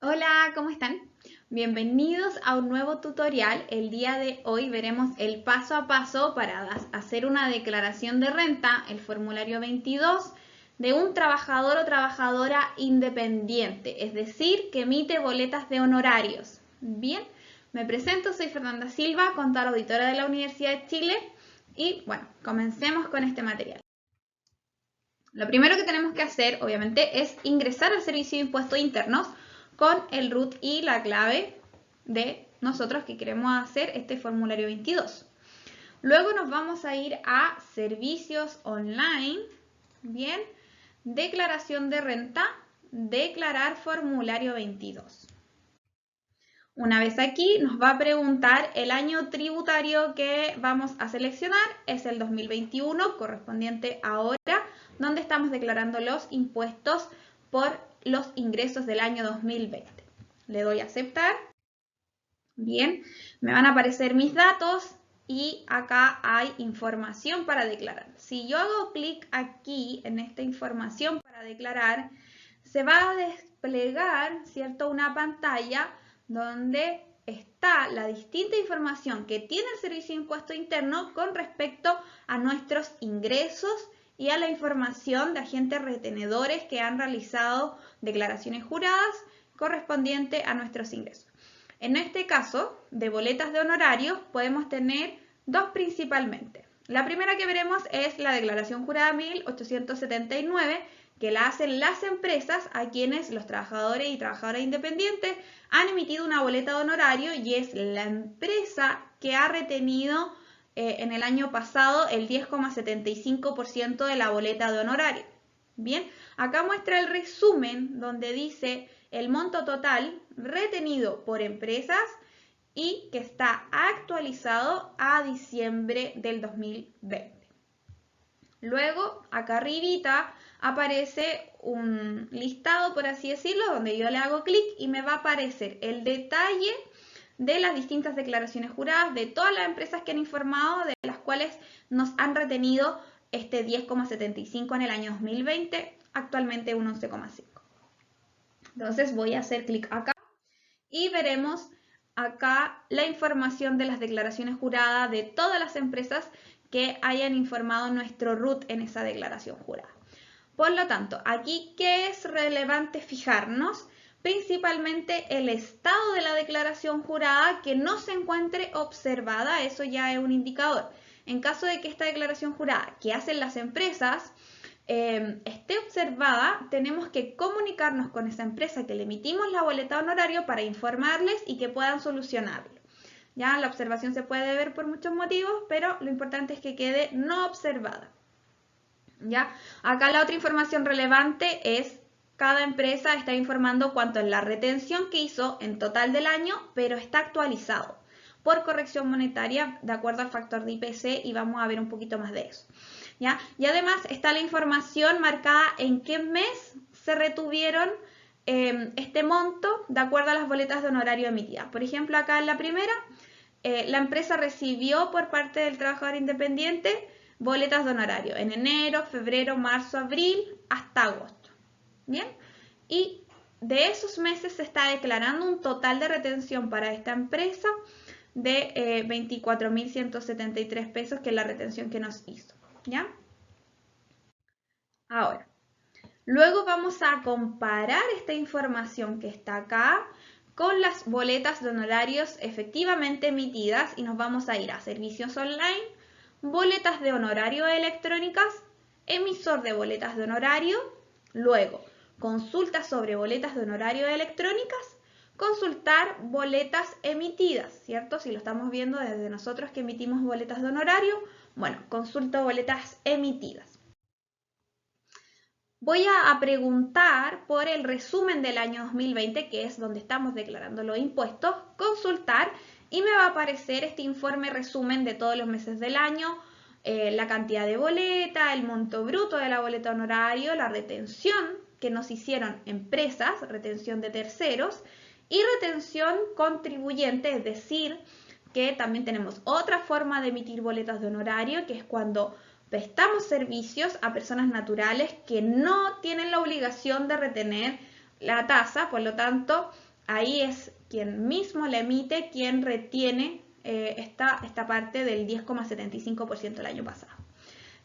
Hola, ¿cómo están? Bienvenidos a un nuevo tutorial. El día de hoy veremos el paso a paso para hacer una declaración de renta, el formulario 22, de un trabajador o trabajadora independiente, es decir, que emite boletas de honorarios. Bien, me presento, soy Fernanda Silva, contadora auditora de la Universidad de Chile y bueno, comencemos con este material. Lo primero que tenemos que hacer, obviamente, es ingresar al Servicio de Impuestos Internos con el root y la clave de nosotros que queremos hacer este formulario 22. Luego nos vamos a ir a Servicios Online, bien, Declaración de Renta, Declarar Formulario 22. Una vez aquí nos va a preguntar el año tributario que vamos a seleccionar, es el 2021, correspondiente ahora, donde estamos declarando los impuestos por los ingresos del año 2020. Le doy a aceptar. Bien, me van a aparecer mis datos y acá hay información para declarar. Si yo hago clic aquí en esta información para declarar, se va a desplegar, ¿cierto?, una pantalla donde está la distinta información que tiene el Servicio de Impuesto Interno con respecto a nuestros ingresos y a la información de agentes retenedores que han realizado declaraciones juradas correspondiente a nuestros ingresos. En este caso, de boletas de honorarios, podemos tener dos principalmente. La primera que veremos es la declaración jurada 1879, que la hacen las empresas a quienes los trabajadores y trabajadoras independientes han emitido una boleta de honorario y es la empresa que ha retenido en el año pasado el 10,75% de la boleta de honorario. Bien, acá muestra el resumen donde dice el monto total retenido por empresas y que está actualizado a diciembre del 2020. Luego, acá arribita aparece un listado, por así decirlo, donde yo le hago clic y me va a aparecer el detalle de las distintas declaraciones juradas de todas las empresas que han informado, de las cuales nos han retenido este 10,75 en el año 2020, actualmente un 11,5. Entonces voy a hacer clic acá y veremos acá la información de las declaraciones juradas de todas las empresas que hayan informado nuestro root en esa declaración jurada. Por lo tanto, aquí, ¿qué es relevante fijarnos? Principalmente el estado de la declaración jurada que no se encuentre observada, eso ya es un indicador. En caso de que esta declaración jurada que hacen las empresas esté observada, tenemos que comunicarnos con esa empresa que le emitimos la boleta de honorario para informarles y que puedan solucionarlo. Ya la observación se puede ver por muchos motivos, pero lo importante es que quede no observada. ¿Ya? Acá la otra información relevante es cada empresa está informando cuánto es la retención que hizo en total del año, pero está actualizado por corrección monetaria de acuerdo al factor de IPC y vamos a ver un poquito más de eso. ¿Ya? Y además está la información marcada en qué mes se retuvieron este monto de acuerdo a las boletas de honorario emitidas. Por ejemplo, acá en la primera, la empresa recibió por parte del trabajador independiente boletas de honorario en enero, febrero, marzo, abril, hasta agosto. ¿Bien? Y de esos meses se está declarando un total de retención para esta empresa de 24.173 pesos, que es la retención que nos hizo. ¿Ya? Ahora, luego vamos a comparar esta información que está acá con las boletas de honorarios efectivamente emitidas y nos vamos a ir a servicios online, boletas de honorario electrónicas, emisor de boletas de honorario, luego consulta sobre boletas de honorario electrónicas, consultar boletas emitidas, ¿cierto? Si lo estamos viendo desde nosotros que emitimos boletas de honorario, bueno, consulto boletas emitidas. Voy a preguntar por el resumen del año 2020, que es donde estamos declarando los impuestos, consultar y me va a aparecer este informe resumen de todos los meses del año, la cantidad de boleta, el monto bruto de la boleta honorario, la retención que nos hicieron empresas, retención de terceros y retención contribuyente, es decir, que también tenemos otra forma de emitir boletas de honorario, que es cuando prestamos servicios a personas naturales que no tienen la obligación de retener la tasa, por lo tanto, ahí es quien mismo la emite quien retiene esta parte del 10,75% del año pasado.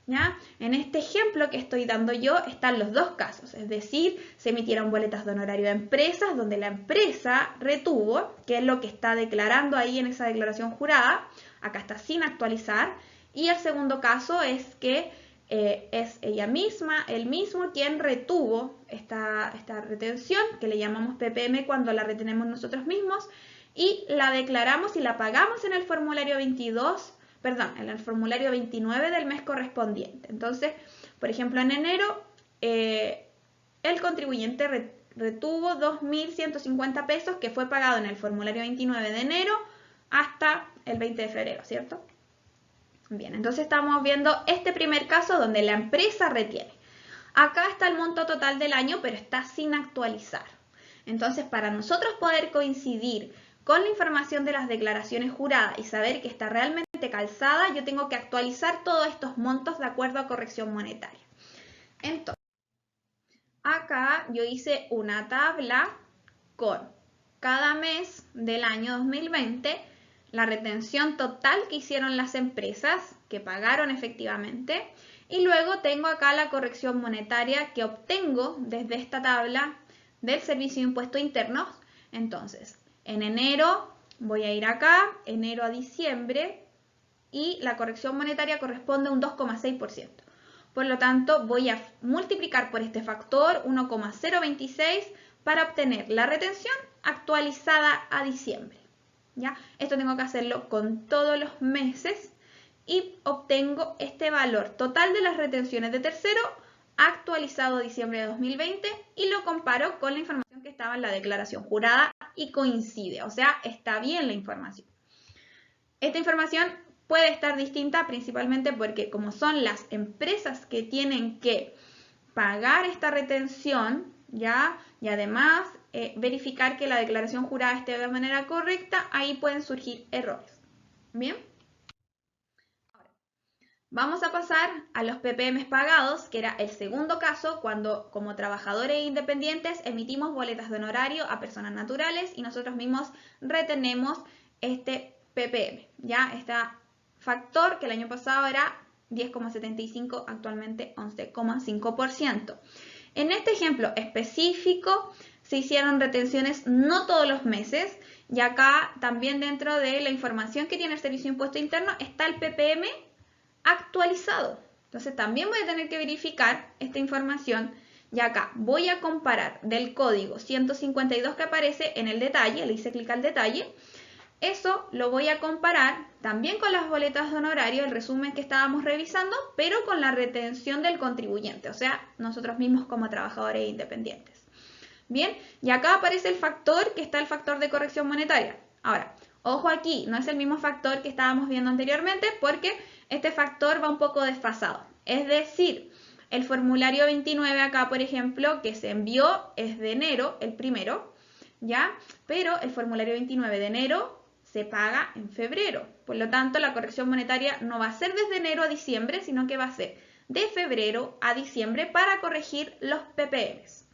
¿Ya? En este ejemplo que estoy dando yo están los dos casos, es decir, se emitieron boletas de honorario de empresas donde la empresa retuvo, que es lo que está declarando ahí en esa declaración jurada, acá está sin actualizar, y el segundo caso es que es ella misma, él mismo quien retuvo esta retención, que le llamamos PPM cuando la retenemos nosotros mismos, y la declaramos y la pagamos en el formulario 22, perdón, en el formulario 29 del mes correspondiente. Entonces, por ejemplo, en enero, el contribuyente retuvo 2.150 pesos que fue pagado en el formulario 29 de enero hasta el 20 de febrero, ¿cierto? Bien, entonces estamos viendo este primer caso donde la empresa retiene. Acá está el monto total del año, pero está sin actualizar. Entonces, para nosotros poder coincidir con la información de las declaraciones juradas y saber que está realmente calzada, yo tengo que actualizar todos estos montos de acuerdo a corrección monetaria. Entonces, acá yo hice una tabla con cada mes del año 2020, la retención total que hicieron las empresas, que pagaron efectivamente, y luego tengo acá la corrección monetaria que obtengo desde esta tabla del Servicio de Impuestos Internos. Entonces, en enero voy a ir acá, enero a diciembre, y la corrección monetaria corresponde a un 2,6%. Por lo tanto, voy a multiplicar por este factor 1,026 para obtener la retención actualizada a diciembre. ¿Ya? Esto tengo que hacerlo con todos los meses y obtengo este valor total de las retenciones de tercero actualizado a diciembre de 2020 y lo comparo con la información que estaba en la declaración jurada y coincide, o sea, está bien la información. Esta información puede estar distinta principalmente porque como son las empresas que tienen que pagar esta retención, ¿ya? Y además verificar que la declaración jurada esté de manera correcta, ahí pueden surgir errores. ¿Bien? Ahora, vamos a pasar a los PPM pagados, que era el segundo caso, cuando como trabajadores independientes emitimos boletas de honorario a personas naturales y nosotros mismos retenemos este PPM, ¿ya? Este factor que el año pasado era 10,75, actualmente 11,5%. En este ejemplo específico se hicieron retenciones no todos los meses y acá también dentro de la información que tiene el Servicio de Impuesto Interno está el PPM actualizado. Entonces también voy a tener que verificar esta información y acá voy a comparar del código 152 que aparece en el detalle, le hice clic al detalle. Eso lo voy a comparar también con las boletas de honorario, el resumen que estábamos revisando, pero con la retención del contribuyente, o sea, nosotros mismos como trabajadores independientes. Bien, y acá aparece el factor que está el factor de corrección monetaria. Ahora, ojo aquí, no es el mismo factor que estábamos viendo anteriormente porque este factor va un poco desfasado. Es decir, el formulario 29 acá, por ejemplo, que se envió es de enero, el primero, ¿ya? Pero el formulario 29 de enero se paga en febrero. Por lo tanto, la corrección monetaria no va a ser desde enero a diciembre, sino que va a ser de febrero a diciembre para corregir los PPMs.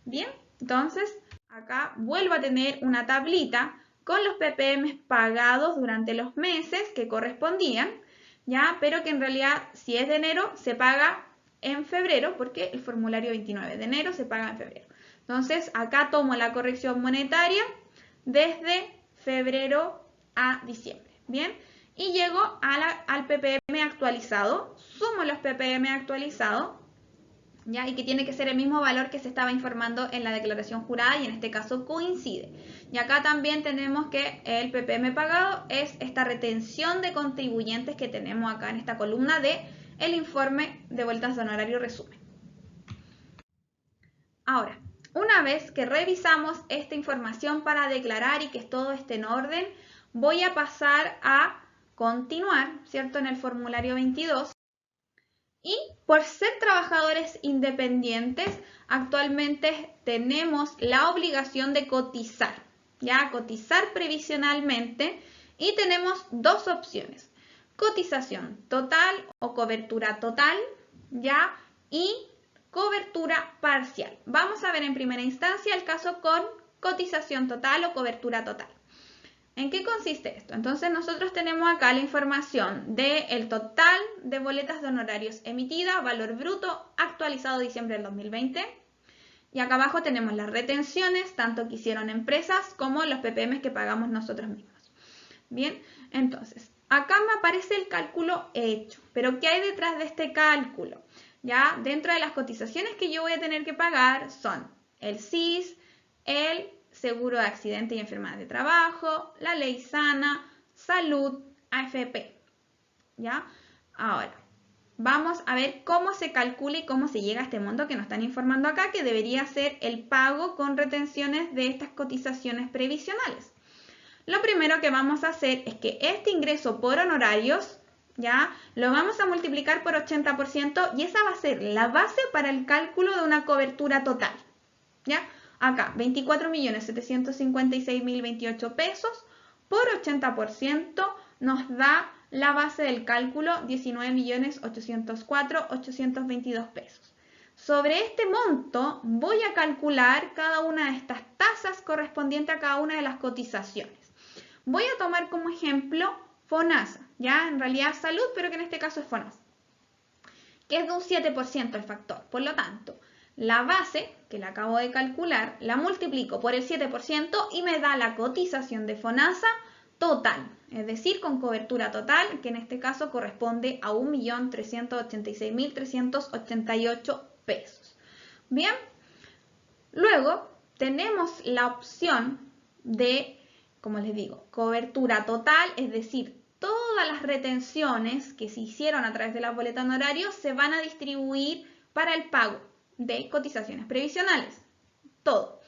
Bien, entonces acá vuelvo a tener una tablita con los PPMs pagados durante los meses que correspondían, ¿ya? Pero que en realidad si es de enero se paga en febrero porque el formulario 29 de enero se paga en febrero. Entonces acá tomo la corrección monetaria desde febrero a diciembre, ¿bien? Y llego al PPM actualizado, sumo los PPM actualizados, ¿ya? Y que tiene que ser el mismo valor que se estaba informando en la declaración jurada y en este caso coincide. Y acá también tenemos que el PPM pagado es esta retención de contribuyentes que tenemos acá en esta columna de el informe de vueltas de honorario resumen. Ahora, una vez que revisamos esta información para declarar y que todo esté en orden, voy a pasar a continuar, ¿cierto? En el formulario 22. Y por ser trabajadores independientes, actualmente tenemos la obligación de cotizar, ¿ya? Cotizar previsionalmente y tenemos dos opciones. Cotización total o cobertura total, ¿ya? Y cobertura parcial. Vamos a ver en primera instancia el caso con cotización total o cobertura total. ¿En qué consiste esto? Entonces nosotros tenemos acá la información del total de boletas de honorarios emitidas, valor bruto actualizado diciembre del 2020. Y acá abajo tenemos las retenciones, tanto que hicieron empresas como los ppm que pagamos nosotros mismos. Bien, entonces, acá me aparece el cálculo hecho. Pero ¿qué hay detrás de este cálculo? Ya, dentro de las cotizaciones que yo voy a tener que pagar son el SIS, el seguro de accidente y enfermedad de trabajo, la ley sana, salud, AFP. ¿Ya? Ahora, vamos a ver cómo se calcula y cómo se llega a este monto que nos están informando acá, que debería ser el pago con retenciones de estas cotizaciones previsionales. Lo primero que vamos a hacer es que este ingreso por honorarios, ¿ya? Lo vamos a multiplicar por 80% y esa va a ser la base para el cálculo de una cobertura total, ¿ya? Acá, 24.756.028 pesos por 80% nos da la base del cálculo 19.804.822 pesos. Sobre este monto voy a calcular cada una de estas tasas correspondiente a cada una de las cotizaciones. Voy a tomar como ejemplo FONASA, ya en realidad salud, pero que en este caso es FONASA, que es de un 7% el factor. Por lo tanto, la base, que la acabo de calcular, la multiplico por el 7% y me da la cotización de FONASA total, es decir, con cobertura total, que en este caso corresponde a 1.386.388 pesos. Bien, luego tenemos la opción de, como les digo, cobertura total, es decir, todas las retenciones que se hicieron a través de la boleta de honorarios se van a distribuir para el pago de cotizaciones previsionales, todo.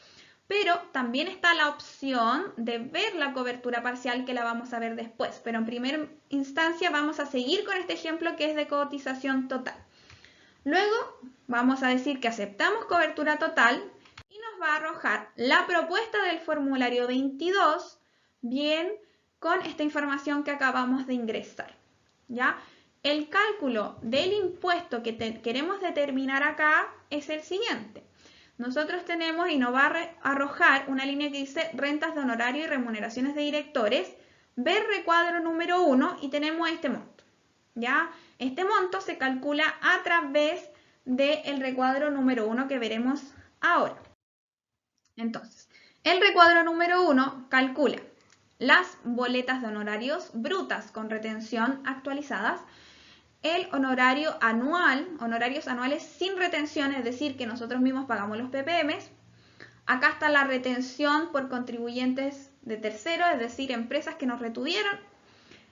Pero también está la opción de ver la cobertura parcial, que la vamos a ver después. Pero en primera instancia vamos a seguir con este ejemplo que es de cotización total. Luego vamos a decir que aceptamos cobertura total y nos va a arrojar la propuesta del formulario 22, bien, con esta información que acabamos de ingresar, ¿ya? El cálculo del impuesto que queremos determinar acá es el siguiente. Nosotros tenemos y nos va a arrojar una línea que dice rentas de honorario y remuneraciones de directores, ver recuadro número 1 y tenemos este monto, ¿ya? Este monto se calcula a través del recuadro número 1 que veremos ahora. Entonces, el recuadro número 1 calcula las boletas de honorarios brutas con retención actualizadas, el honorario anual, honorarios anuales sin retención, es decir, que nosotros mismos pagamos los ppm. Acá está la retención por contribuyentes de terceros, es decir, empresas que nos retuvieron.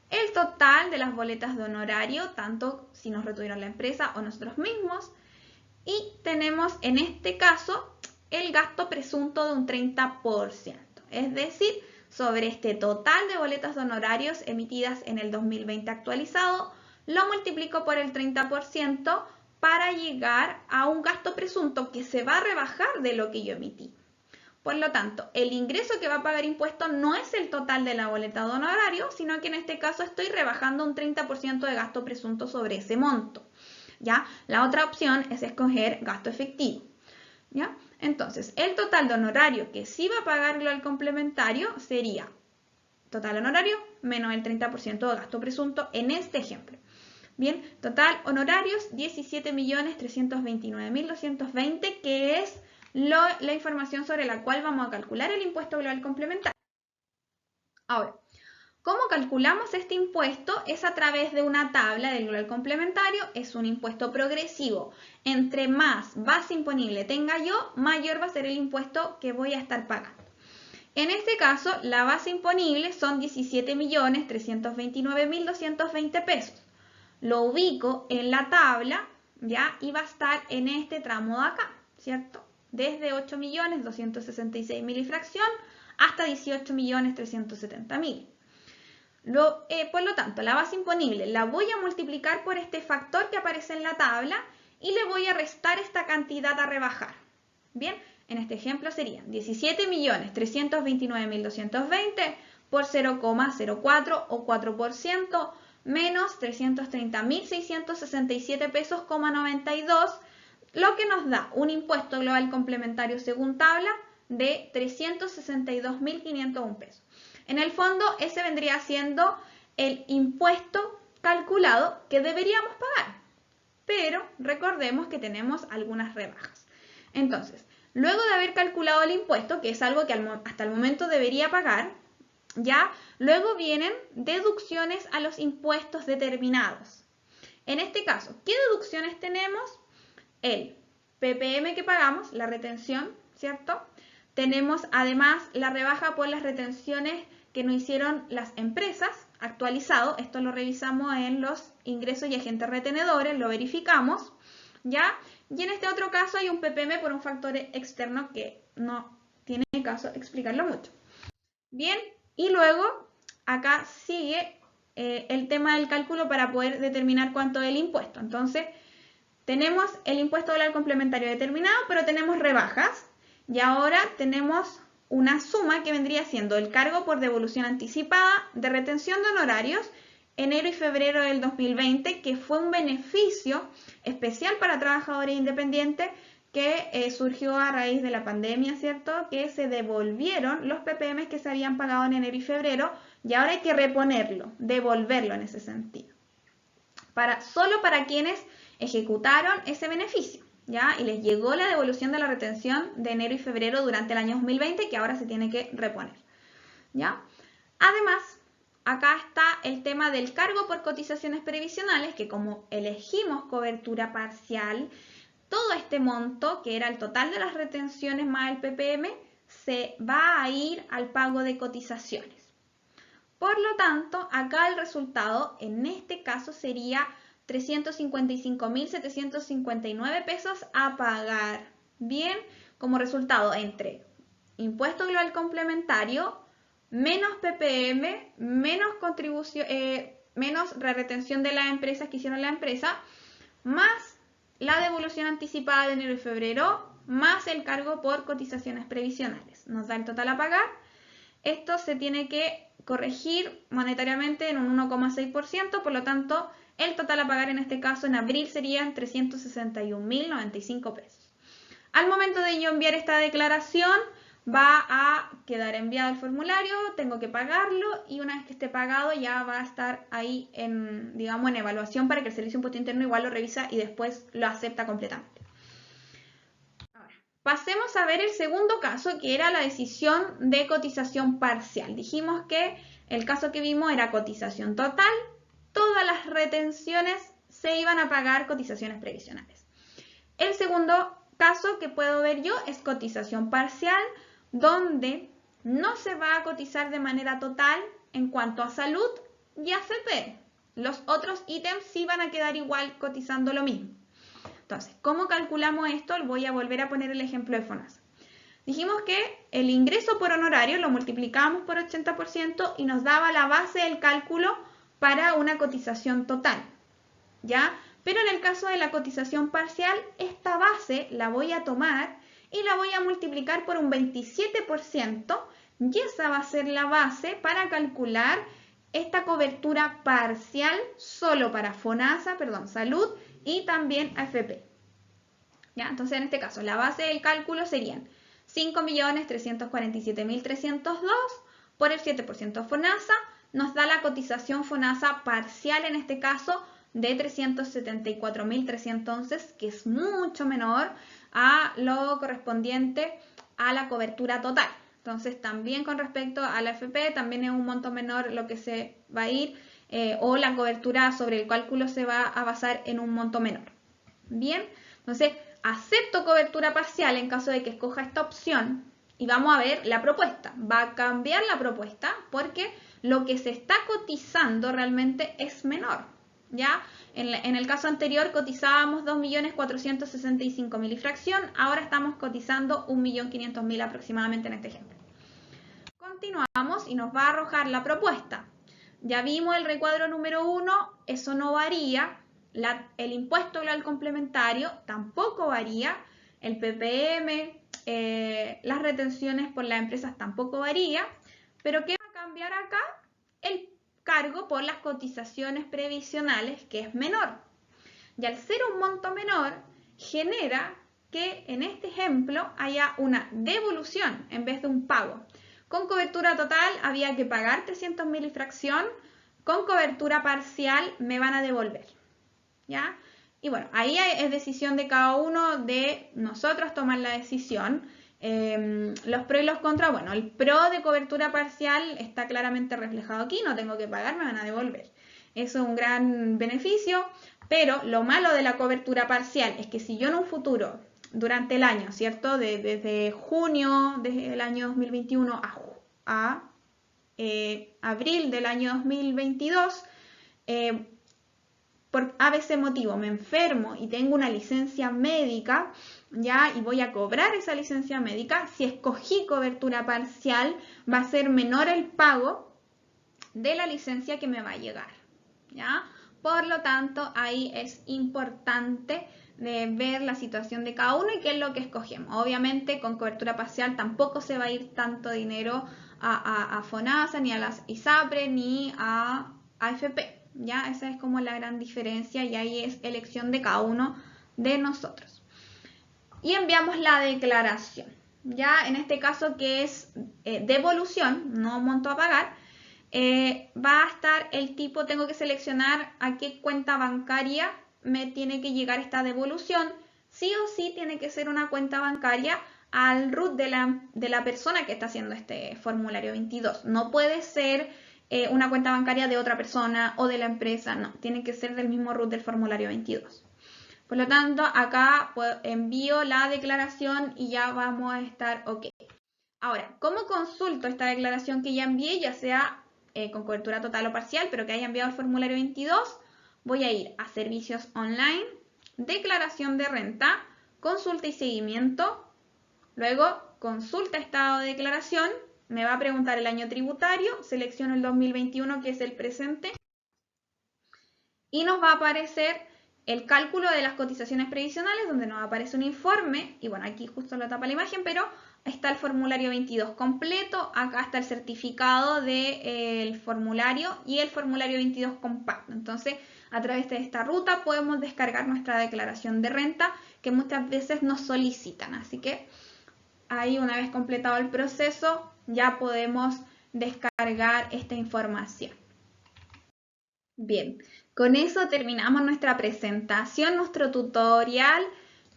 El total de las boletas de honorario, tanto si nos retuvieron la empresa o nosotros mismos. Y tenemos en este caso el gasto presunto de un 30%, es decir, sobre este total de boletas de honorarios emitidas en el 2020 actualizado, lo multiplico por el 30% para llegar a un gasto presunto que se va a rebajar de lo que yo emití. Por lo tanto, el ingreso que va a pagar impuesto no es el total de la boleta de honorario, sino que en este caso estoy rebajando un 30% de gasto presunto sobre ese monto, ¿ya? La otra opción es escoger gasto efectivo, ¿ya? Entonces, el total de honorario que sí va a pagarlo al complementario sería total honorario menos el 30% de gasto presunto en este ejemplo. Bien, total honorarios 17.329.220, que es la información sobre la cual vamos a calcular el impuesto global complementario. Ahora, ¿cómo calculamos este impuesto? Es a través de una tabla del global complementario, es un impuesto progresivo. Entre más base imponible tenga yo, mayor va a ser el impuesto que voy a estar pagando. En este caso, la base imponible son 17.329.220 pesos. Lo ubico en la tabla, ¿ya? Y va a estar en este tramo de acá, ¿cierto? Desde 8.266.000 y fracción hasta 18.370.000. Por lo tanto, la base imponible la voy a multiplicar por este factor que aparece en la tabla y le voy a restar esta cantidad a rebajar. Bien, en este ejemplo serían 17.329.220 por 0,04 o 4% menos 330.667 pesos, 92, lo que nos da un impuesto global complementario según tabla de 362.501 pesos. En el fondo, ese vendría siendo el impuesto calculado que deberíamos pagar. Pero recordemos que tenemos algunas rebajas. Entonces, luego de haber calculado el impuesto, que es algo que hasta el momento debería pagar, ya luego vienen deducciones a los impuestos determinados. En este caso, ¿qué deducciones tenemos? El PPM que pagamos, la retención, ¿cierto? Tenemos además la rebaja por las retenciones que nos hicieron las empresas, actualizado, esto lo revisamos en los ingresos y agentes retenedores, lo verificamos, ¿ya? Y en este otro caso hay un PPM por un factor externo que no tiene caso explicarlo mucho. Bien, y luego acá sigue el tema del cálculo para poder determinar cuánto es el impuesto. Entonces, tenemos el impuesto dólar complementario determinado, pero tenemos rebajas. Y ahora tenemos una suma que vendría siendo el cargo por devolución anticipada de retención de honorarios enero y febrero del 2020, que fue un beneficio especial para trabajadores independientes que surgió a raíz de la pandemia, ¿cierto? Que se devolvieron los PPM que se habían pagado en enero y febrero y ahora hay que reponerlo, devolverlo en ese sentido. Solo para quienes ejecutaron ese beneficio, ¿ya? Y les llegó la devolución de la retención de enero y febrero durante el año 2020 que ahora se tiene que reponer, ¿ya? Además, acá está el tema del cargo por cotizaciones previsionales, que como elegimos cobertura parcial, todo este monto, que era el total de las retenciones más el PPM, se va a ir al pago de cotizaciones. Por lo tanto, acá el resultado en este caso sería 355.759 pesos a pagar. Bien, como resultado entre impuesto global complementario, menos PPM, menos contribución, menos retención de las empresas que hicieron la empresa, más la devolución anticipada de enero y febrero, más el cargo por cotizaciones previsionales. Nos da el total a pagar. Esto se tiene que corregir monetariamente en un 1,6%, por lo tanto, el total a pagar en este caso en abril serían 361.095 pesos. Al momento de yo enviar esta declaración, va a quedar enviado el formulario, tengo que pagarlo y una vez que esté pagado ya va a estar ahí en, digamos, en evaluación para que el Servicio de Impuesto Interno igual lo revisa y después lo acepta completamente. Ahora, pasemos a ver el segundo caso, que era la decisión de cotización parcial. Dijimos que el caso que vimos era cotización total, todas las retenciones se iban a pagar cotizaciones previsionales. El segundo caso que puedo ver yo es cotización parcial, donde no se va a cotizar de manera total en cuanto a salud y AFP. Los otros ítems sí van a quedar igual cotizando lo mismo. Entonces, ¿cómo calculamos esto? Voy a volver a poner el ejemplo de FONASA. Dijimos que el ingreso por honorario lo multiplicábamos por 80% y nos daba la base del cálculo para una cotización total, ¿ya? Pero en el caso de la cotización parcial, esta base la voy a tomar y la voy a multiplicar por un 27% y esa va a ser la base para calcular esta cobertura parcial solo para FONASA, salud y también AFP. ¿Ya? Entonces, en este caso, la base del cálculo serían 5.347.302 por el 7% FONASA, nos da la cotización FONASA parcial en este caso de 374.311, que es mucho menor a lo correspondiente a la cobertura total. Entonces, también con respecto a la AFP, también es un monto menor lo que se va a ir, o la cobertura sobre el cálculo se va a basar en un monto menor. Bien, entonces, acepto cobertura parcial en caso de que escoja esta opción y vamos a ver la propuesta. Va a cambiar la propuesta porque lo que se está cotizando realmente es menor. ¿Ya? En el caso anterior cotizábamos 2.465.000 y fracción, ahora estamos cotizando 1.500.000 aproximadamente en este ejemplo. Continuamos y nos va a arrojar la propuesta. Ya vimos el recuadro número 1, eso no varía, el impuesto global complementario tampoco varía, el PPM, las retenciones por las empresas tampoco varía, pero ¿qué va a cambiar acá? El cargo por las cotizaciones previsionales, que es menor. Y al ser un monto menor, genera que en este ejemplo haya una devolución en vez de un pago. Con cobertura total había que pagar 300.000 y fracción, con cobertura parcial me van a devolver, ¿ya? Y bueno, ahí es decisión de cada uno de nosotros tomar la decisión. Los pros y los contras, bueno, el pro de cobertura parcial está claramente reflejado aquí, no tengo que pagar, me van a devolver. Eso es un gran beneficio, pero lo malo de la cobertura parcial es que si yo en un futuro, durante el año, ¿cierto? Desde junio del año 2021 a abril del año 2022, por ABC motivo me enfermo y tengo una licencia médica, ya, y voy a cobrar esa licencia médica, si escogí cobertura parcial, va a ser menor el pago de la licencia que me va a llegar, ¿ya? Por lo tanto, ahí es importante ver la situación de cada uno y qué es lo que escogemos. Obviamente, con cobertura parcial tampoco se va a ir tanto dinero a FONASA, ni a las ISAPRE, ni a AFP. ¿Ya? Esa es como la gran diferencia y ahí es elección de cada uno de nosotros. Y enviamos la declaración. Ya en este caso que es devolución, no monto a pagar, va a estar el tipo, tengo que seleccionar a qué cuenta bancaria me tiene que llegar esta devolución. Sí o sí tiene que ser una cuenta bancaria al RUT de la persona que está haciendo este formulario 22. No puede ser una cuenta bancaria de otra persona o de la empresa, no, tiene que ser del mismo RUT del formulario 22. Por lo tanto, acá envío la declaración y ya vamos a estar ok. Ahora, ¿cómo consulto esta declaración que ya envié, ya sea con cobertura total o parcial, pero que haya enviado el formulario 22? Voy a ir a servicios online, declaración de renta, consulta y seguimiento, luego consulta estado de declaración, me va a preguntar el año tributario, selecciono el 2021 que es el presente y nos va a aparecer el cálculo de las cotizaciones previsionales donde nos aparece un informe y bueno, aquí justo lo tapa la imagen, pero está el formulario 22 completo, acá está el certificado del formulario y el formulario 22 compacto. Entonces, a través de esta ruta podemos descargar nuestra declaración de renta que muchas veces nos solicitan, así que ahí una vez completado el proceso ya podemos descargar esta información. Bien, con eso terminamos nuestra presentación, nuestro tutorial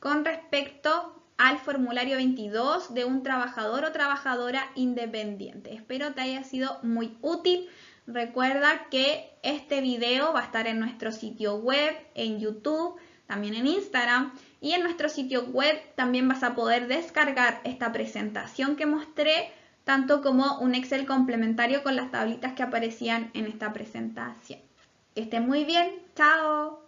con respecto al formulario 22 de un trabajador o trabajadora independiente. Espero te haya sido muy útil. Recuerda que este video va a estar en nuestro sitio web, en YouTube, también en Instagram y en nuestro sitio web también vas a poder descargar esta presentación que mostré, tanto como un Excel complementario con las tablitas que aparecían en esta presentación. Que estén muy bien. ¡Chao!